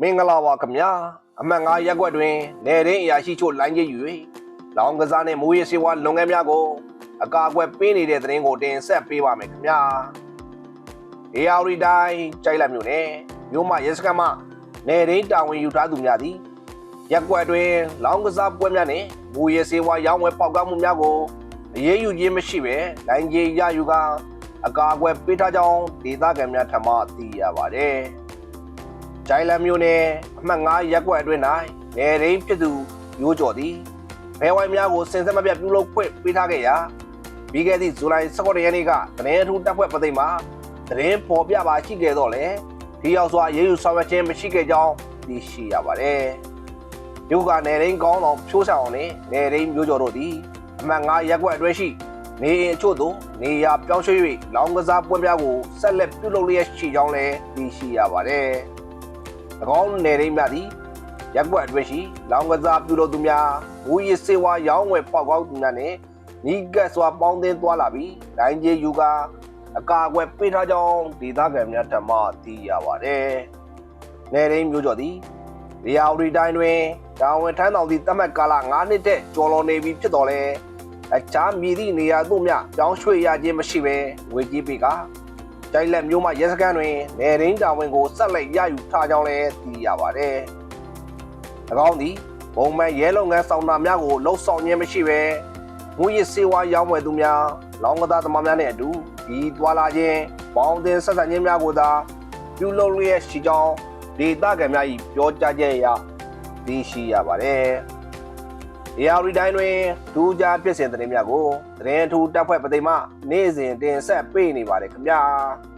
မင်္ဂလာပါခင်ဗျာအမှတ်9ရက်ွက်တွင်နေရင်းအရာရှိချို့လိုင်းကျ၍လောင်ကစားနဲ့မိုးရေစေဝါလုပ်ငန်းများကိုအကာအကွယ်ပေးနေတဲ့သတင်းကိုတင်ဆက်ပေးပါမယ်ခင်ဗျာအေယာရီတိုင်းကြိုက်လက်မြို့နယ်မြို့မရဲစခန်းမှနေရင်းတာဝန်ယူထားသူများသည်ရက်ွက်တွင်လောင်ကစားပွဲများနဲ့မိုးရေစေဝါရောင်းဝယ်ပေါက်ကားမှုများကိုအရေးယူခြင်းမရှိပဲလိုင်းကြီးရယူကအကာအကွယ်ပေးထားကြောင်းဒေသခံများထံမှသိရပါတယ်ကျိုင်လမျိုးနယ်အမှတ်9ရက်ကွက်အတွင်း၌နေရင်းဖြစ်သူမျိုးကျော်သည်ဘဲဝိုင်းများကိုစင်ဆက်မပြတ်ပြုလုပ်ခွင့်ပေးထားခဲ့ရာပြီးခဲ့သည့်ဇူလိုင်18ရက်နေ့ကသတင်းအထူးတပ်ဖွဲ့ပသိမ်မှာသတင်းပေါ်ပြပါရှိခဲ့တော့လေဒီရောက်စွာရေးယူဆောင်ရွက်ခြင်းမရှိခဲ့ကြောင်းသိရှိရပါတယ်။မြို့ကနေရင်းကောင်းတော်ဖြိုးဆောင်နဲ့နေရင်းမျိုးကျော်တို့သည်အမှတ်9ရက်ကွက်အတွင်းရှိနေအိမ်အချို့သို့နေရာပြောင်းရွှေ့၍လောင်ကစားပွဲများကိုဆက်လက်ပြုလုပ်လျက်ရှိကြောင်းလည်းသိရှိရပါတယ်။၎င်းနေရင်းများသည်ရက်ကွက်အတွင်းရှိလောင်ကစားပြုလုပ်သူများမူရစ်စေဝါရောင်းဝယ်ပေါက်ကောက်သူများနဲ့နီးကပ်စွာပေါင်းသင်းသွားလာပြီးလိုင်းကြီးယူကအကာအကွယ်ပေးထားကြောင်းဒေသခံများထံမှသိရပါတယ်။နေရင်းမျိုးကျော်သည်ရီယာရီတိုင်းတွင်တာဝန်ထမ်းဆောင်သည့်တတ်မှတ်ကာလ9နှစ်တဲ့ကျော်လွန်နေပြီဖြစ်တော်လဲအခြားမြည်သည့်နေရာသို့မျှပြောင်းရွှေ့ရခြင်းမရှိဘဲဝေကြီးပေးကကျိုက်လက်မျိုးမှရဲစခန်းတွင်နေရင်းတာဝန်ကိုဆက်လက်ရယူထားကြောင်းလည်းသိရပါတယ်။၎င်းသည်ပုံမှန်ရဲလုပ်ငန်းဆောင်တာများကိုလှုပ်ဆောင်ခြင်းမရှိဘဲမူရစ်စေဝါရောင်းဝယ်သူများလောင်းကစားသမားများနှင့်အတူဒီသွာလာခြင်းပေါင်းသင်းဆက်ဆံခြင်းများကိုသာပြုလုပ်လျက်ရှိကြောင်းဒေသခံများ၏ပြောကြားချက်အရသိရှိရပါတယ်။အေယာရီတိုင်းတွင်ဒူးကြားဖြစ်စဉ်သတင်းများကိုသတင်းထူးတပ်ဖွဲ့ပသိမ်မှနေ့စဉ်တင်ဆက်ပေးနေပါတယ်ခင်ဗျာ။